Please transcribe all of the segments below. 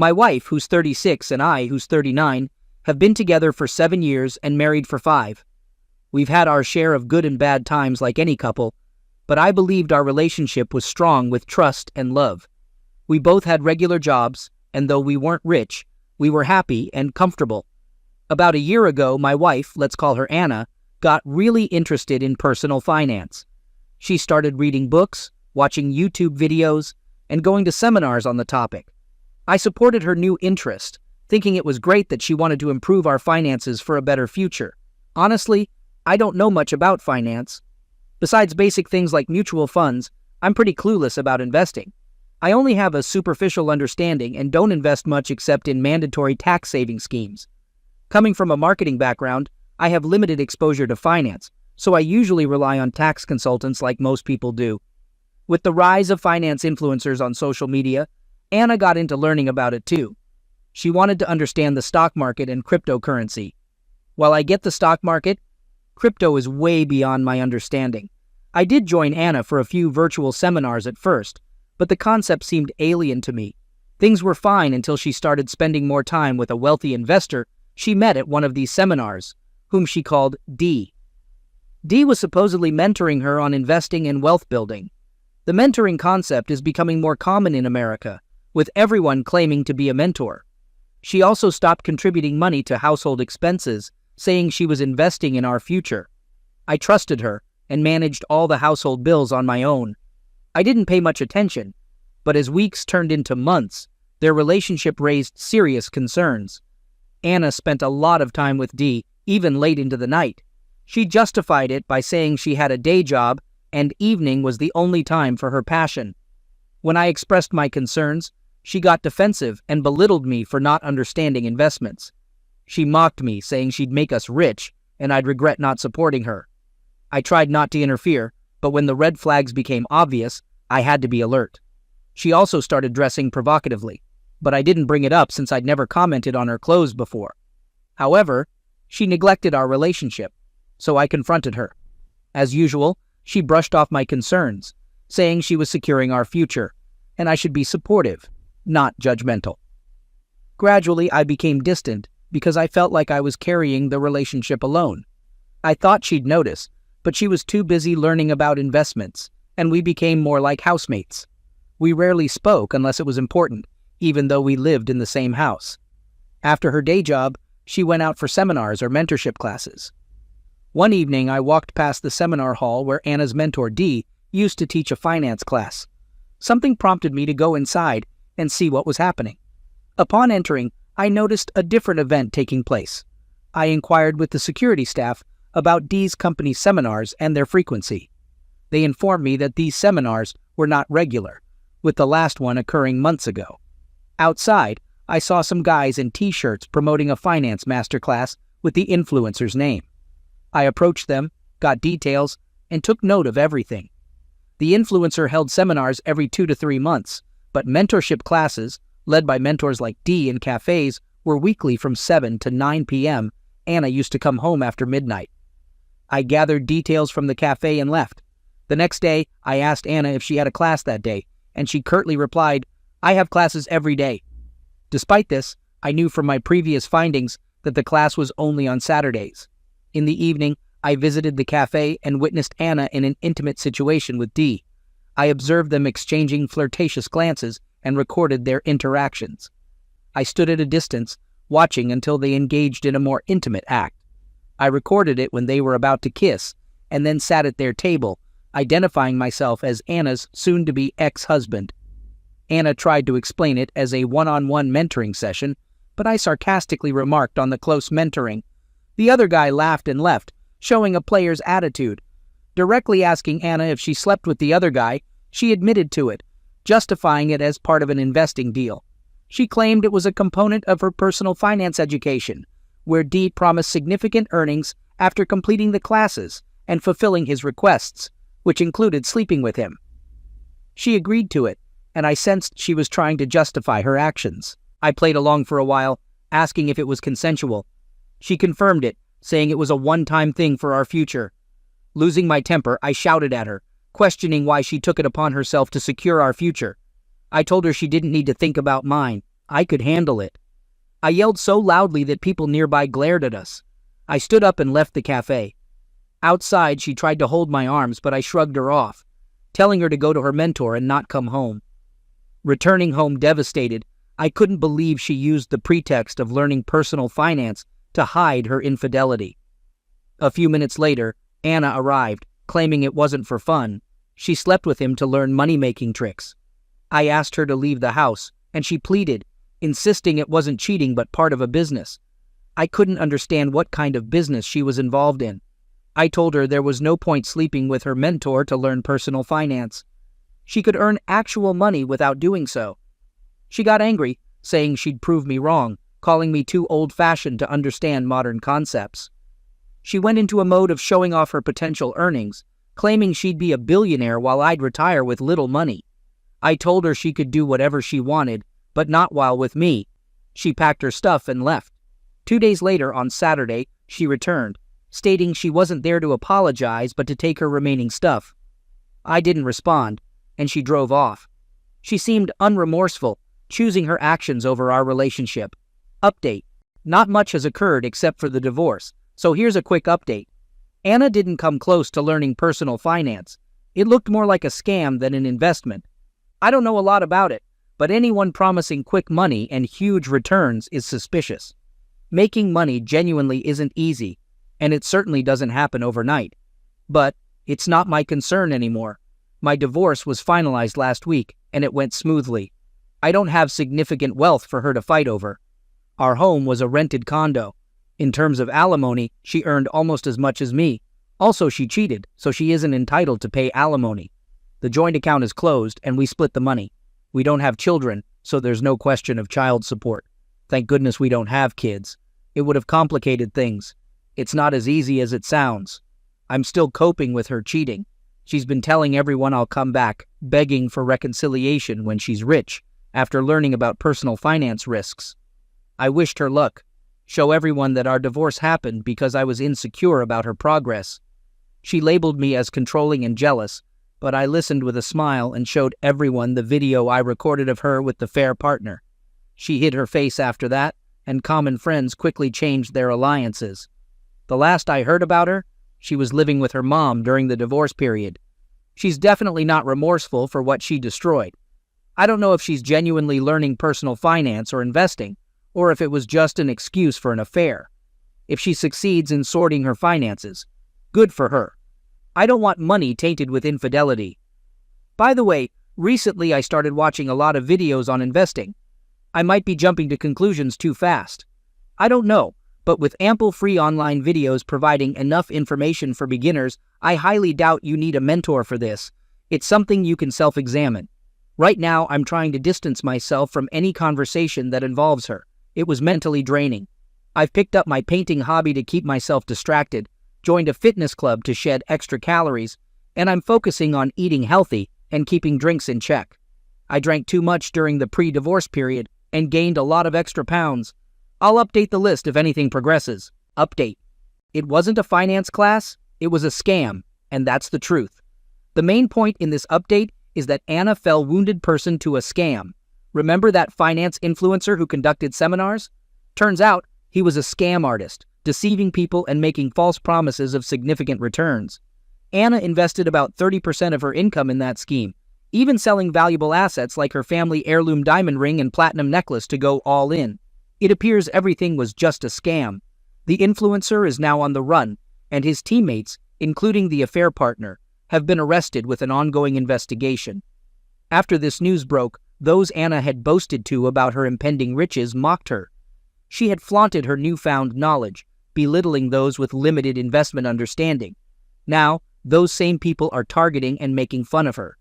My wife, who's 36, and I, who's 39, have been together for 7 years and married for 5. We've had our share of good and bad times like any couple, but I believed our relationship was strong with trust and love. We both had regular jobs, and though we weren't rich, we were happy and comfortable. About a year ago, my wife, let's call her Anna, got really interested in personal finance. She started reading books, watching YouTube videos, and going to seminars on the topic. I supported her new interest, thinking it was great that she wanted to improve our finances for a better future. Honestly, I don't know much about finance. Besides basic things like mutual funds, I'm pretty clueless about investing. I only have a superficial understanding and don't invest much except in mandatory tax-saving schemes. Coming from a marketing background, I have limited exposure to finance, so I usually rely on tax consultants like most people do. With the rise of finance influencers on social media, Anna got into learning about it too. She wanted to understand the stock market and cryptocurrency. While I get the stock market, crypto is way beyond my understanding. I did join Anna for a few virtual seminars at first, but the concept seemed alien to me. Things were fine until she started spending more time with a wealthy investor she met at one of these seminars, whom she called D. D was supposedly mentoring her on investing and wealth building. The mentoring concept is becoming more common in America, with everyone claiming to be a mentor. She also stopped contributing money to household expenses, saying she was investing in our future. I trusted her and managed all the household bills on my own. I didn't pay much attention, but as weeks turned into months, their relationship raised serious concerns. Anna spent a lot of time with D, even late into the night. She justified it by saying she had a day job and evening was the only time for her passion. When I expressed my concerns, she got defensive and belittled me for not understanding investments. She mocked me, saying she'd make us rich and I'd regret not supporting her. I tried not to interfere, but when the red flags became obvious, I had to be alert. She also started dressing provocatively, but I didn't bring it up since I'd never commented on her clothes before. However, she neglected our relationship, so I confronted her. As usual, she brushed off my concerns, saying she was securing our future, and I should be supportive, not judgmental. Gradually, I became distant because I felt like I was carrying the relationship alone. I thought she'd notice, but she was too busy learning about investments, and we became more like housemates. We rarely spoke unless it was important, even though we lived in the same house. After her day job, she went out for seminars or mentorship classes. One evening, I walked past the seminar hall where Anna's mentor, D, used to teach a finance class. Something prompted me to go inside and see what was happening. Upon entering, I noticed a different event taking place. I inquired with the security staff about D's company seminars and their frequency. They informed me that these seminars were not regular, with the last one occurring months ago. Outside, I saw some guys in t-shirts promoting a finance masterclass with the influencer's name. I approached them, got details, and took note of everything. The influencer held seminars every 2 to 3 months, but mentorship classes, led by mentors like D in cafes, were weekly from 7 to 9 p.m. Anna used to come home after midnight. I gathered details from the cafe and left. The next day, I asked Anna if she had a class that day, and she curtly replied, "I have classes every day." Despite this, I knew from my previous findings that the class was only on Saturdays. In the evening, I visited the cafe and witnessed Anna in an intimate situation with D. I observed them exchanging flirtatious glances and recorded their interactions. I stood at a distance, watching until they engaged in a more intimate act. I recorded it when they were about to kiss, and then sat at their table, identifying myself as Anna's soon-to-be ex-husband. Anna tried to explain it as a one-on-one mentoring session, but I sarcastically remarked on the close mentoring. The other guy laughed and left, showing a player's attitude. Directly asking Anna if she slept with the other guy, she admitted to it, justifying it as part of an investing deal. She claimed it was a component of her personal finance education, where D promised significant earnings after completing the classes and fulfilling his requests, which included sleeping with him. She agreed to it, and I sensed she was trying to justify her actions. I played along for a while, asking if it was consensual. She confirmed it, saying it was a one-time thing for our future. Losing my temper, I shouted at her, questioning why she took it upon herself to secure our future. I told her she didn't need to think about mine. I could handle it. I yelled so loudly that people nearby glared at us. I stood up and left the cafe. Outside, she tried to hold my arms, but I shrugged her off, telling her to go to her mentor and not come home. Returning home devastated, I couldn't believe she used the pretext of learning personal finance to hide her infidelity. A few minutes later, Anna arrived, claiming it wasn't for fun. She slept with him to learn money-making tricks. I asked her to leave the house, and she pleaded, insisting it wasn't cheating but part of a business. I couldn't understand what kind of business she was involved in. I told her there was no point sleeping with her mentor to learn personal finance. She could earn actual money without doing so. She got angry, saying she'd prove me wrong, calling me too old-fashioned to understand modern concepts. She went into a mode of showing off her potential earnings, claiming she'd be a billionaire while I'd retire with little money. I told her she could do whatever she wanted, but not while with me. She packed her stuff and left. 2 days later, on Saturday, she returned, stating she wasn't there to apologize but to take her remaining stuff. I didn't respond, and she drove off. She seemed unremorseful, choosing her actions over our relationship. Update. Not much has occurred except for the divorce, so here's a quick update. Anna didn't come close to learning personal finance. It looked more like a scam than an investment. I don't know a lot about it, but anyone promising quick money and huge returns is suspicious. Making money genuinely isn't easy, and it certainly doesn't happen overnight. But it's not my concern anymore. My divorce was finalized last week, and it went smoothly. I don't have significant wealth for her to fight over. Our home was a rented condo. In terms of alimony, she earned almost as much as me. Also, she cheated, so she isn't entitled to pay alimony. The joint account is closed, and we split the money. We don't have children, so there's no question of child support. Thank goodness we don't have kids. It would have complicated things. It's not as easy as it sounds. I'm still coping with her cheating. She's been telling everyone I'll come back, begging for reconciliation when she's rich, after learning about personal finance risks. I wished her luck. Show everyone that our divorce happened because I was insecure about her progress. She labeled me as controlling and jealous, but I listened with a smile and showed everyone the video I recorded of her with the fair partner. She hid her face after that, and common friends quickly changed their alliances. The last I heard about her, she was living with her mom during the divorce period. She's definitely not remorseful for what she destroyed. I don't know if she's genuinely learning personal finance or investing, or if it was just an excuse for an affair. If she succeeds in sorting her finances, good for her. I don't want money tainted with infidelity. By the way, recently I started watching a lot of videos on investing. I might be jumping to conclusions too fast. I don't know, but with ample free online videos providing enough information for beginners, I highly doubt you need a mentor for this. It's something you can self-examine. Right now, I'm trying to distance myself from any conversation that involves her. It was mentally draining. I've picked up my painting hobby to keep myself distracted, joined a fitness club to shed extra calories, and I'm focusing on eating healthy and keeping drinks in check. I drank too much during the pre-divorce period and gained a lot of extra pounds. I'll update the list if anything progresses. Update. It wasn't a finance class, it was a scam, and that's the truth. The main point in this update is that Anna fell wounded person to a scam. Remember that finance influencer who conducted seminars? Turns out, he was a scam artist, deceiving people and making false promises of significant returns. Anna invested about 30% of her income in that scheme, even selling valuable assets like her family heirloom diamond ring and platinum necklace to go all in. It appears everything was just a scam. The influencer is now on the run, and his teammates, including the affair partner, have been arrested with an ongoing investigation. After this news broke, those Anna had boasted to about her impending riches mocked her. She had flaunted her newfound knowledge, belittling those with limited investment understanding. Now, those same people are targeting and making fun of her.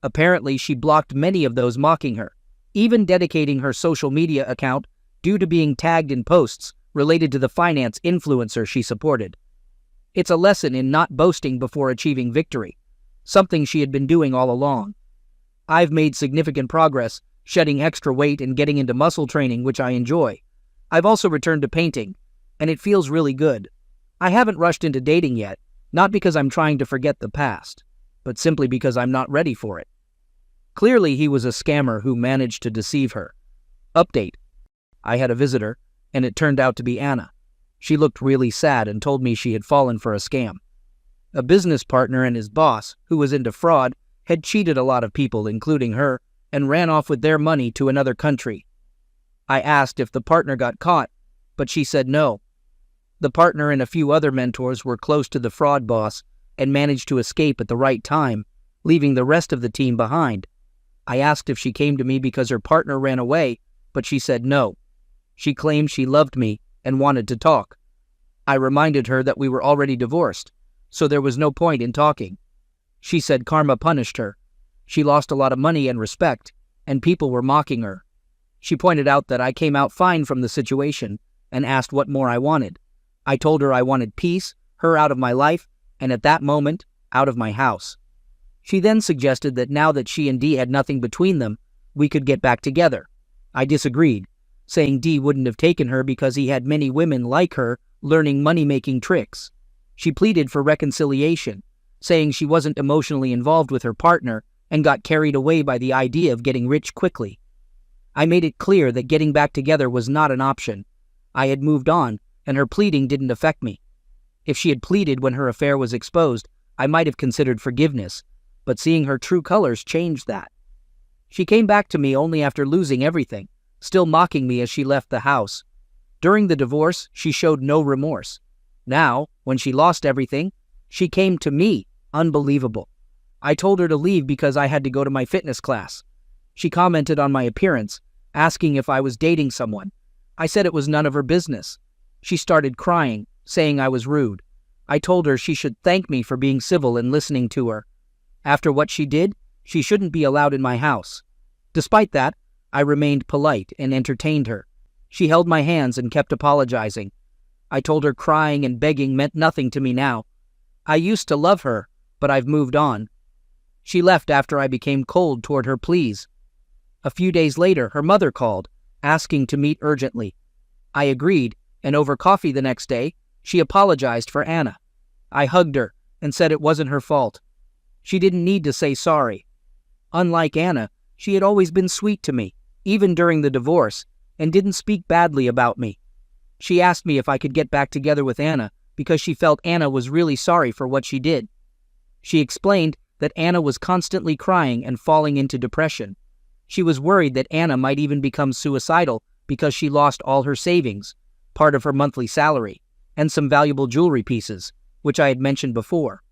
Apparently, she blocked many of those mocking her, even dedicating her social media account due to being tagged in posts related to the finance influencer she supported. It's a lesson in not boasting before achieving victory, something she had been doing all along. I've made significant progress, shedding extra weight and getting into muscle training, which I enjoy. I've also returned to painting, and it feels really good. I haven't rushed into dating yet, not because I'm trying to forget the past, but simply because I'm not ready for it. Clearly, he was a scammer who managed to deceive her. Update. I had a visitor, and it turned out to be Anna. She looked really sad and told me she had fallen for a scam. A business partner and his boss, who was into fraud, had cheated a lot of people, including her, and ran off with their money to another country. I asked if the partner got caught, but she said no. The partner and a few other mentors were close to the fraud boss and managed to escape at the right time, leaving the rest of the team behind. I asked if she came to me because her partner ran away, but she said no. She claimed she loved me and wanted to talk. I reminded her that we were already divorced, so there was no point in talking. She said karma punished her. She lost a lot of money and respect, and people were mocking her. She pointed out that I came out fine from the situation and asked what more I wanted. I told her I wanted peace, her out of my life, and at that moment, out of my house. She then suggested that now that she and Dee had nothing between them, we could get back together. I disagreed, saying Dee wouldn't have taken her because he had many women like her learning money-making tricks. She pleaded for reconciliation, saying she wasn't emotionally involved with her partner and got carried away by the idea of getting rich quickly. I made it clear that getting back together was not an option. I had moved on, and her pleading didn't affect me. If she had pleaded when her affair was exposed, I might have considered forgiveness, but seeing her true colors changed that. She came back to me only after losing everything, still mocking me as she left the house. During the divorce, she showed no remorse. Now, when she lost everything, she came to me. Unbelievable. I told her to leave because I had to go to my fitness class. She commented on my appearance, asking if I was dating someone. I said it was none of her business. She started crying, saying I was rude. I told her she should thank me for being civil and listening to her. After what she did, she shouldn't be allowed in my house. Despite that, I remained polite and entertained her. She held my hands and kept apologizing. I told her crying and begging meant nothing to me now. I used to love her, but I've moved on. She left after I became cold toward her pleas. A few days later, her mother called, asking to meet urgently. I agreed, and over coffee the next day, she apologized for Anna. I hugged her and said it wasn't her fault. She didn't need to say sorry. Unlike Anna, she had always been sweet to me, even during the divorce, and didn't speak badly about me. She asked me if I could get back together with Anna because she felt Anna was really sorry for what she did. She explained that Anna was constantly crying and falling into depression. She was worried that Anna might even become suicidal because she lost all her savings, part of her monthly salary, and some valuable jewelry pieces, which I had mentioned before.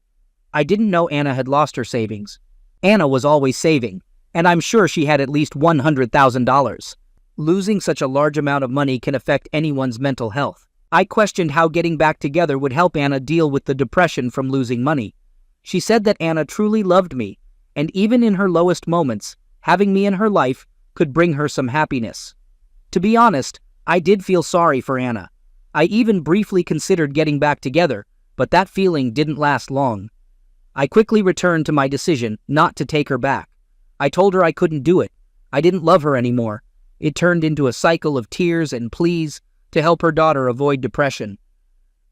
I didn't know Anna had lost her savings. Anna was always saving, and I'm sure she had at least $100,000. Losing such a large amount of money can affect anyone's mental health. I questioned how getting back together would help Anna deal with the depression from losing money. She said that Anna truly loved me, and even in her lowest moments, having me in her life could bring her some happiness. To be honest, I did feel sorry for Anna. I even briefly considered getting back together, but that feeling didn't last long. I quickly returned to my decision not to take her back. I told her I couldn't do it. I didn't love her anymore. It turned into a cycle of tears and pleas to help her daughter avoid depression.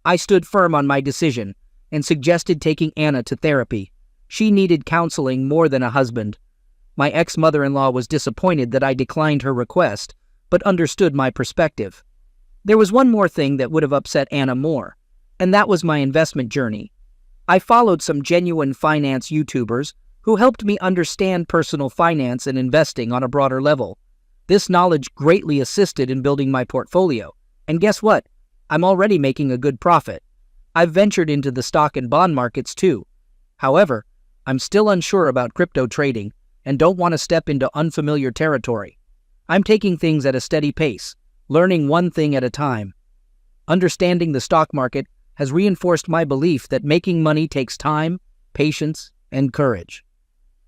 I stood firm on my decision and suggested taking Anna to therapy. She needed counseling more than a husband. My ex-mother-in-law was disappointed that I declined her request, but understood my perspective. There was one more thing that would have upset Anna more, and that was my investment journey. I followed some genuine finance YouTubers who helped me understand personal finance and investing on a broader level. This knowledge greatly assisted in building my portfolio, and guess what? I'm already making a good profit. I've ventured into the stock and bond markets too. However, I'm still unsure about crypto trading and don't want to step into unfamiliar territory. I'm taking things at a steady pace, learning one thing at a time. Understanding the stock market has reinforced my belief that making money takes time, patience, and courage.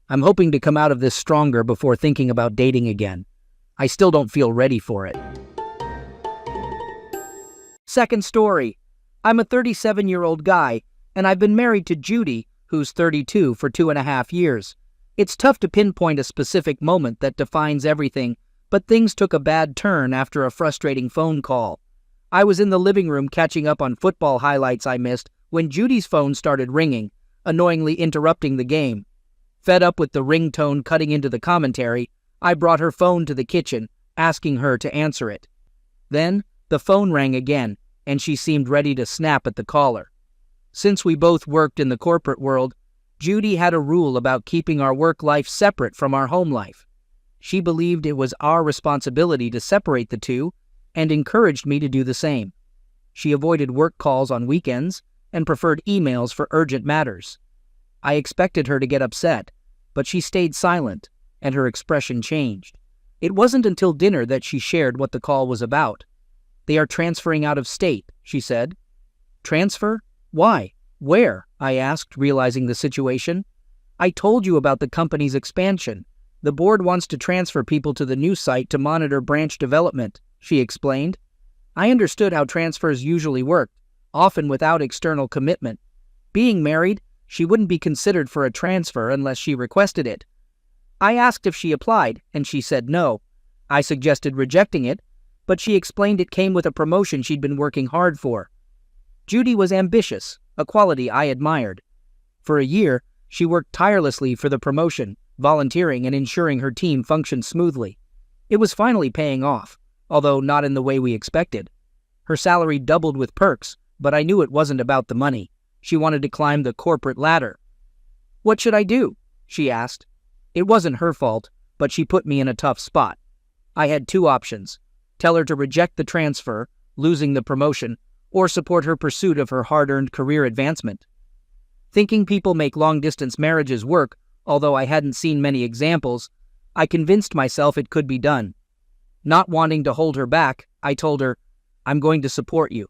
I'm hoping to come out of this stronger before thinking about dating again. I still don't feel ready for it. Second story. I'm a 37-year-old guy, and I've been married to Judy, who's 32, for 2.5 years. It's tough to pinpoint a specific moment that defines everything, but things took a bad turn after a frustrating phone call. I was in the living room catching up on football highlights I missed when Judy's phone started ringing, annoyingly interrupting the game. Fed up with the ringtone cutting into the commentary, I brought her phone to the kitchen asking her to answer it. Then, the phone rang again, and she seemed ready to snap at the caller. Since we both worked in the corporate world, Judy had a rule about keeping our work life separate from our home life. She believed it was our responsibility to separate the two and encouraged me to do the same. She avoided work calls on weekends and preferred emails for urgent matters. I expected her to get upset, but she stayed silent, and her expression changed. It wasn't until dinner that she shared what the call was about. "They are transferring out of state," she said. "Transfer? Why? Where?" I asked, realizing the situation. "I told you about the company's expansion. The board wants to transfer people to the new site to monitor branch development," she explained. I understood how transfers usually worked, often without external commitment. Being married, she wouldn't be considered for a transfer unless she requested it. I asked if she applied, and she said no. I suggested rejecting it, but she explained it came with a promotion she'd been working hard for. Judy was ambitious, a quality I admired. For a year, she worked tirelessly for the promotion, volunteering and ensuring her team functioned smoothly. It was finally paying off, although not in the way we expected. Her salary doubled with perks, but I knew it wasn't about the money. She wanted to climb the corporate ladder. "What should I do?" she asked. It wasn't her fault, but she put me in a tough spot. I had two options: tell her to reject the transfer, losing the promotion, or support her pursuit of her hard-earned career advancement. Thinking people make long-distance marriages work, although I hadn't seen many examples, I convinced myself it could be done. Not wanting to hold her back, I told her, "I'm going to support you.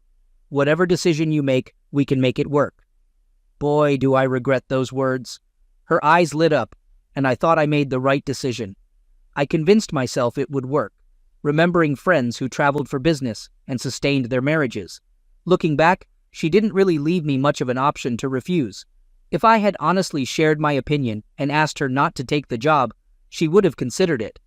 Whatever decision you make, we can make it work." Boy, do I regret those words. Her eyes lit up, and I thought I made the right decision. I convinced myself it would work, remembering friends who traveled for business and sustained their marriages. Looking back, she didn't really leave me much of an option to refuse. If I had honestly shared my opinion and asked her not to take the job, she would have considered it.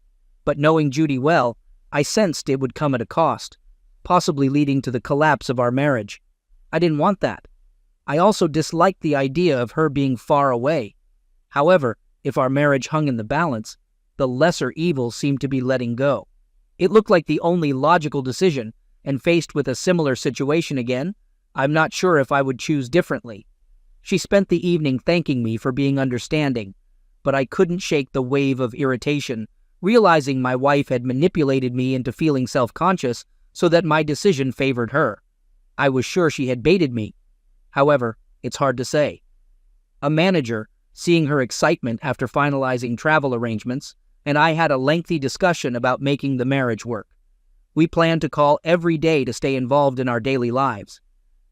But knowing Judy well, I sensed it would come at a cost, possibly leading to the collapse of our marriage. I didn't want that. I also disliked the idea of her being far away. However, if our marriage hung in the balance, the lesser evil seemed to be letting go. It looked like the only logical decision, and faced with a similar situation again, I'm not sure if I would choose differently. She spent the evening thanking me for being understanding, but I couldn't shake the wave of irritation, realizing my wife had manipulated me into feeling self-conscious so that my decision favored her. I was sure she had baited me. However, it's hard to say. A manager, seeing her excitement after finalizing travel arrangements, and I had a lengthy discussion about making the marriage work. We planned to call every day to stay involved in our daily lives.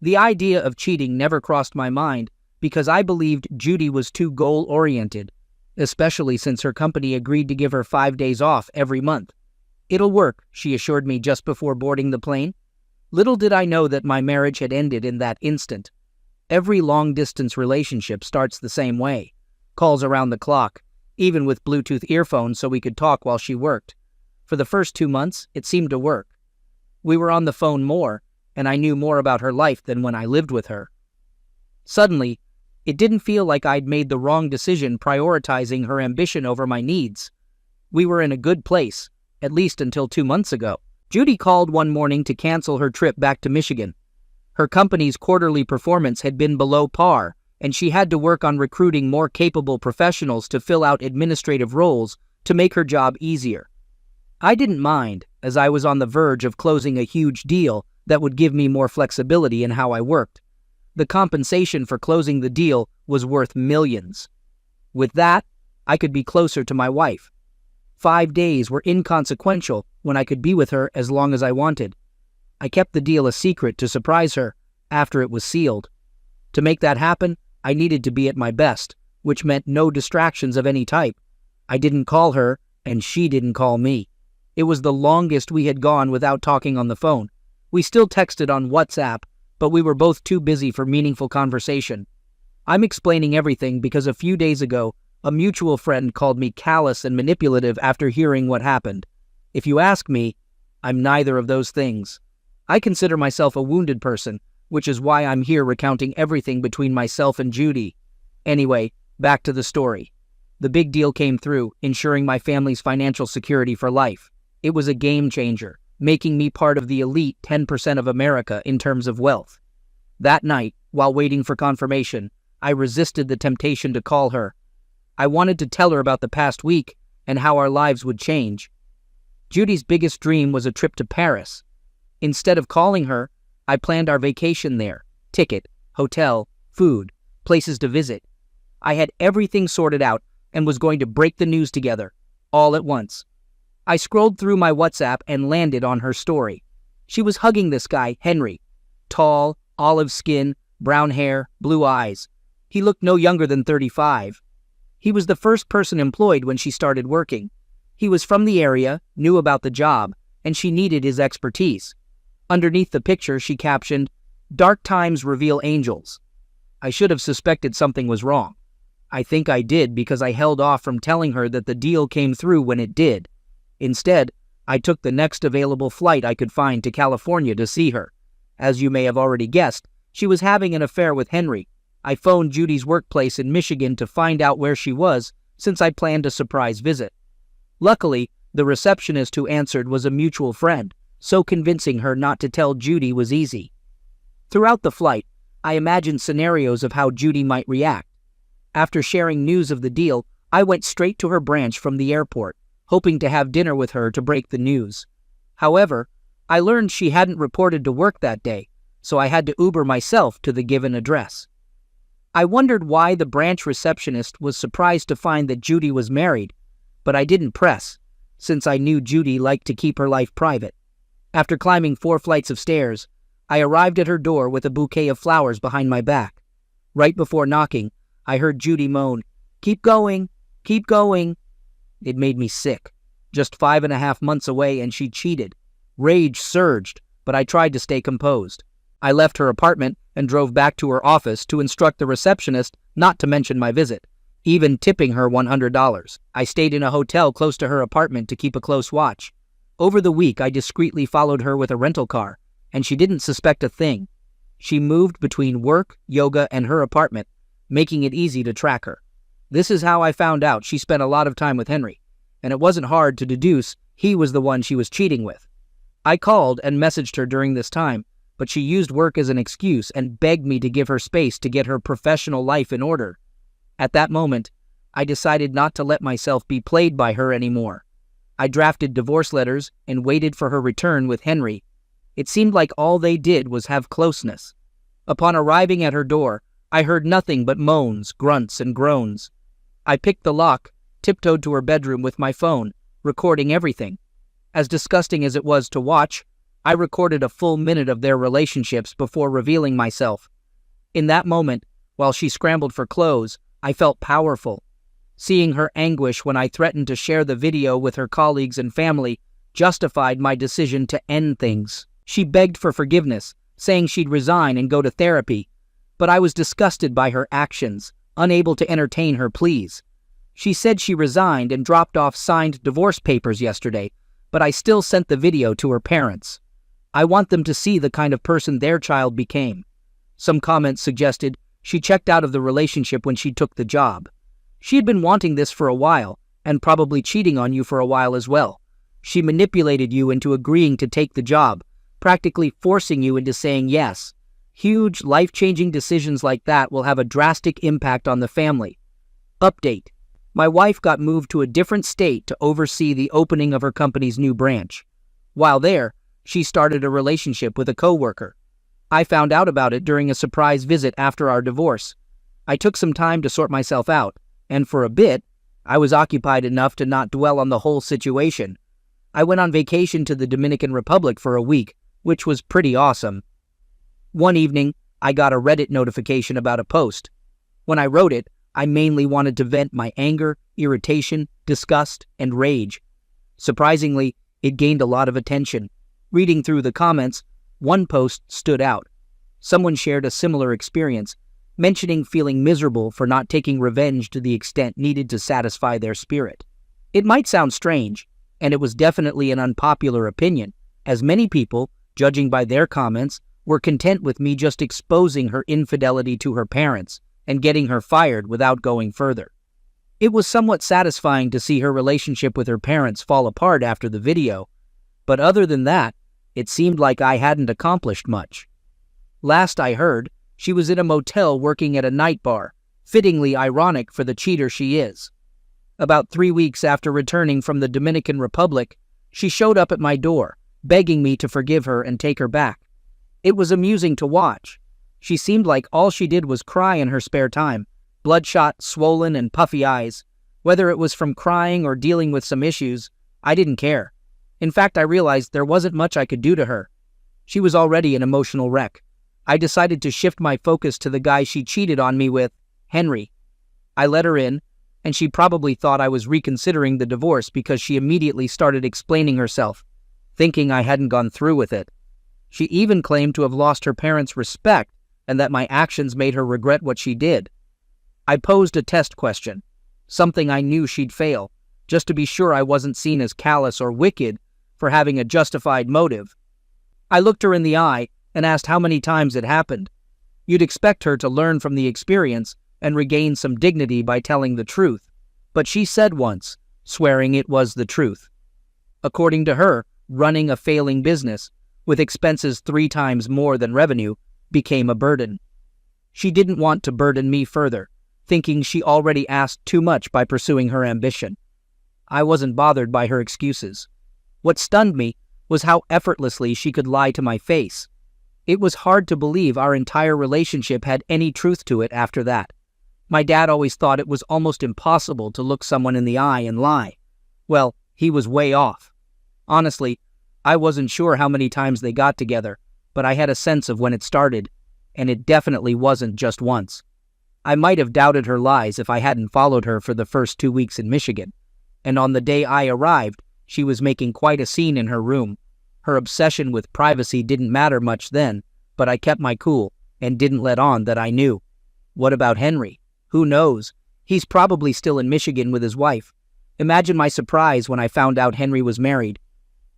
The idea of cheating never crossed my mind because I believed Judy was too goal-oriented, especially since her company agreed to give her 5 days off every month. "It'll work," she assured me just before boarding the plane. Little did I know that my marriage had ended in that instant. Every long-distance relationship starts the same way. Calls around the clock, even with Bluetooth earphones so we could talk while she worked. For the first 2 months, it seemed to work. We were on the phone more, and I knew more about her life than when I lived with her. Suddenly, it didn't feel like I'd made the wrong decision prioritizing her ambition over my needs. We were in a good place, at least until 2 months ago. Judy called one morning to cancel her trip back to Michigan. Her company's quarterly performance had been below par, and she had to work on recruiting more capable professionals to fill out administrative roles to make her job easier. I didn't mind, as I was on the verge of closing a huge deal that would give me more flexibility in how I worked. The compensation for closing the deal was worth millions. With that, I could be closer to my wife. 5 days were inconsequential when I could be with her as long as I wanted. I kept the deal a secret to surprise her after it was sealed. To make that happen, I needed to be at my best, which meant no distractions of any type. I didn't call her, and she didn't call me. It was the longest we had gone without talking on the phone. We still texted on WhatsApp, but we were both too busy for meaningful conversation. I'm explaining everything because a few days ago, a mutual friend called me callous and manipulative after hearing what happened. If you ask me, I'm neither of those things. I consider myself a wounded person, which is why I'm here recounting everything between myself and Judy. Anyway, back to the story. The big deal came through, ensuring my family's financial security for life. It was a game changer, making me part of the elite 10% of America in terms of wealth. That night, while waiting for confirmation, I resisted the temptation to call her. I wanted to tell her about the past week and how our lives would change. Judy's biggest dream was a trip to Paris. Instead of calling her, I planned our vacation there: ticket, hotel, food, places to visit. I had everything sorted out and was going to break the news together, all at once. I scrolled through my WhatsApp and landed on her story. She was hugging this guy, Henry. Tall, olive skin, brown hair, blue eyes. He looked no younger than 35. He was the first person employed when she started working. He was from the area, knew about the job, and she needed his expertise. Underneath the picture, she captioned, "Dark times reveal angels." I should have suspected something was wrong. I think I did because I held off from telling her that the deal came through when it did. Instead, I took the next available flight I could find to California to see her. As you may have already guessed, she was having an affair with Henry. I phoned Judy's workplace in Michigan to find out where she was, since I planned a surprise visit. Luckily, the receptionist who answered was a mutual friend, so convincing her not to tell Judy was easy. Throughout the flight, I imagined scenarios of how Judy might react. After sharing news of the deal, I went straight to her branch from the airport, hoping to have dinner with her to break the news. However, I learned she hadn't reported to work that day, so I had to Uber myself to the given address. I wondered why the branch receptionist was surprised to find that Judy was married, but I didn't press, since I knew Judy liked to keep her life private. After climbing 4 flights of stairs, I arrived at her door with a bouquet of flowers behind my back. Right before knocking, I heard Judy moan, "Keep going, keep going." It made me sick. Just 5.5 months away and she cheated. Rage surged, but I tried to stay composed. I left her apartment and drove back to her office to instruct the receptionist not to mention my visit, even tipping her $100. I stayed in a hotel close to her apartment to keep a close watch. Over the week, I discreetly followed her with a rental car, and she didn't suspect a thing. She moved between work, yoga, and her apartment, making it easy to track her. This is how I found out she spent a lot of time with Henry, and it wasn't hard to deduce he was the one she was cheating with. I called and messaged her during this time, but she used work as an excuse and begged me to give her space to get her professional life in order. At that moment, I decided not to let myself be played by her anymore. I drafted divorce letters and waited for her return with Henry. It seemed like all they did was have closeness. Upon arriving at her door, I heard nothing but moans, grunts, and groans. I picked the lock, tiptoed to her bedroom with my phone, recording everything. As disgusting as it was to watch, I recorded a full minute of their relationships before revealing myself. In that moment, while she scrambled for clothes, I felt powerful. Seeing her anguish when I threatened to share the video with her colleagues and family justified my decision to end things. She begged for forgiveness, saying she'd resign and go to therapy, but I was disgusted by her actions, unable to entertain her pleas. She said she resigned and dropped off signed divorce papers yesterday, but I still sent the video to her parents. I want them to see the kind of person their child became. Some comments suggested she checked out of the relationship when she took the job. She had been wanting this for a while, and probably cheating on you for a while as well. She manipulated you into agreeing to take the job, practically forcing you into saying yes. Huge, life-changing decisions like that will have a drastic impact on the family. Update. My wife got moved to a different state to oversee the opening of her company's new branch. While there, she started a relationship with a coworker. I found out about it during a surprise visit after our divorce. I took some time to sort myself out, and for a bit, I was occupied enough to not dwell on the whole situation. I went on vacation to the Dominican Republic for a week, which was pretty awesome. One evening, I got a Reddit notification about a post. When I wrote it, I mainly wanted to vent my anger, irritation, disgust, and rage. Surprisingly, it gained a lot of attention. Reading through the comments, one post stood out. Someone shared a similar experience, mentioning feeling miserable for not taking revenge to the extent needed to satisfy their spirit. It might sound strange, and it was definitely an unpopular opinion, as many people, judging by their comments, were content with me just exposing her infidelity to her parents and getting her fired without going further. It was somewhat satisfying to see her relationship with her parents fall apart after the video, but other than that, it seemed like I hadn't accomplished much. Last I heard, she was in a motel working at a night bar, fittingly ironic for the cheater she is. About 3 weeks after returning from the Dominican Republic, she showed up at my door, begging me to forgive her and take her back. It was amusing to watch. She seemed like all she did was cry in her spare time, bloodshot, swollen, and puffy eyes. Whether it was from crying or dealing with some issues, I didn't care. In fact, I realized there wasn't much I could do to her. She was already an emotional wreck. I decided to shift my focus to the guy she cheated on me with, Henry. I let her in, and she probably thought I was reconsidering the divorce because she immediately started explaining herself, thinking I hadn't gone through with it. She even claimed to have lost her parents' respect and that my actions made her regret what she did. I posed a test question, something I knew she'd fail, just to be sure I wasn't seen as callous or wicked for having a justified motive. I looked her in the eye and asked how many times it happened. You'd expect her to learn from the experience and regain some dignity by telling the truth, but she said once, swearing it was the truth. According to her, running a failing business, with expenses 3 times more than revenue, became a burden. She didn't want to burden me further, thinking she already asked too much by pursuing her ambition. I wasn't bothered by her excuses. What stunned me was how effortlessly she could lie to my face. It was hard to believe our entire relationship had any truth to it after that. My dad always thought it was almost impossible to look someone in the eye and lie. Well, he was way off. Honestly, I wasn't sure how many times they got together, but I had a sense of when it started, and it definitely wasn't just once. I might have doubted her lies if I hadn't followed her for the first 2 weeks in Michigan, and on the day I arrived, she was making quite a scene in her room. Her obsession with privacy didn't matter much then, but I kept my cool and didn't let on that I knew. What about Henry? Who knows? He's probably still in Michigan with his wife. Imagine my surprise when I found out Henry was married.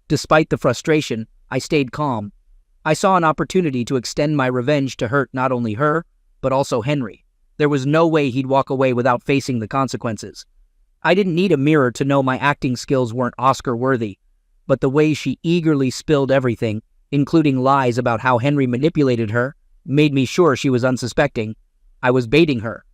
Despite the frustration, I stayed calm. I saw an opportunity to extend my revenge to hurt not only her, but also Henry. There was no way he'd walk away without facing the consequences. I didn't need a mirror to know my acting skills weren't Oscar-worthy, but the way she eagerly spilled everything, including lies about how Henry manipulated her, made me sure she was unsuspecting. I was baiting her.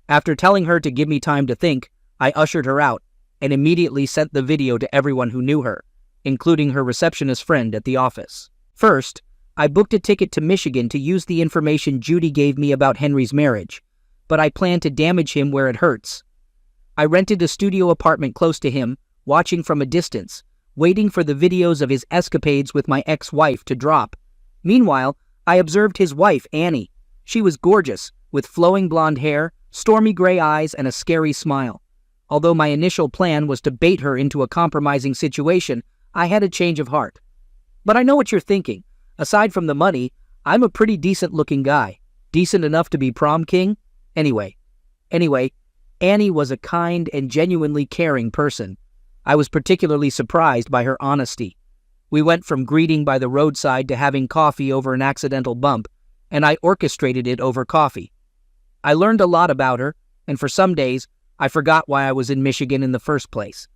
After telling her to give me time to think, I ushered her out and immediately sent the video to everyone who knew her, including her receptionist friend at the office. First, I booked a ticket to Michigan to use the information Judy gave me about Henry's marriage, but I planned to damage him where it hurts. I rented a studio apartment close to him, watching from a distance, waiting for the videos of his escapades with my ex-wife to drop. Meanwhile, I observed his wife, Annie. She was gorgeous, with flowing blonde hair, stormy gray eyes, and a scary smile. Although my initial plan was to bait her into a compromising situation, I had a change of heart. But I know what you're thinking. Aside from the money, I'm a pretty decent-looking guy. Decent enough to be prom king? Anyway, Annie was a kind and genuinely caring person. I was particularly surprised by her honesty. We went from greeting by the roadside to having coffee over an accidental bump, and I orchestrated it over coffee. I learned a lot about her, and for some days, I forgot why I was in Michigan in the first place.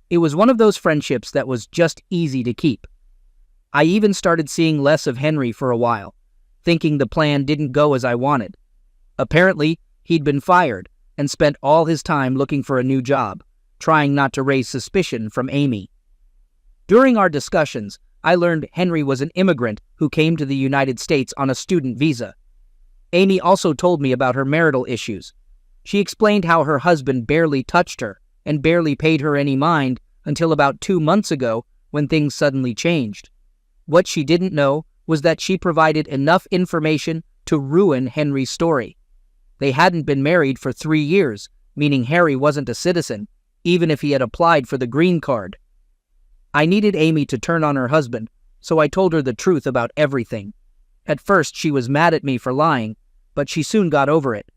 It was one of those friendships that was just easy to keep. I even started seeing less of Henry for a while, thinking the plan didn't go as I wanted. Apparently, he'd been fired and spent all his time looking for a new job, trying not to raise suspicion from Amy. During our discussions, I learned Henry was an immigrant who came to the United States on a student visa. Amy also told me about her marital issues. She explained how her husband barely touched her and barely paid her any mind until about 2 months ago when things suddenly changed. What she didn't know was that she provided enough information to ruin Henry's story. They hadn't been married for 3 years, meaning Harry wasn't a citizen, even if he had applied for the green card. I needed Amy to turn on her husband, so I told her the truth about everything. At first, she was mad at me for lying, but she soon got over it.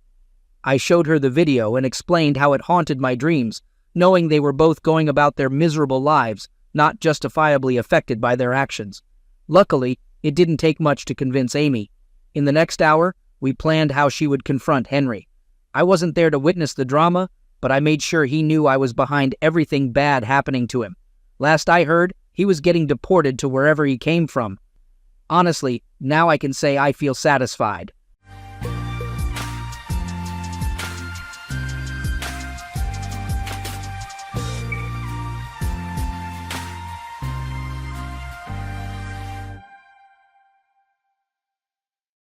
I showed her the video and explained how it haunted my dreams, knowing they were both going about their miserable lives, not justifiably affected by their actions. Luckily, it didn't take much to convince Amy. In the next hour, we planned how she would confront Henry. I wasn't there to witness the drama, but I made sure he knew I was behind everything bad happening to him. Last I heard, he was getting deported to wherever he came from. Honestly, now I can say I feel satisfied.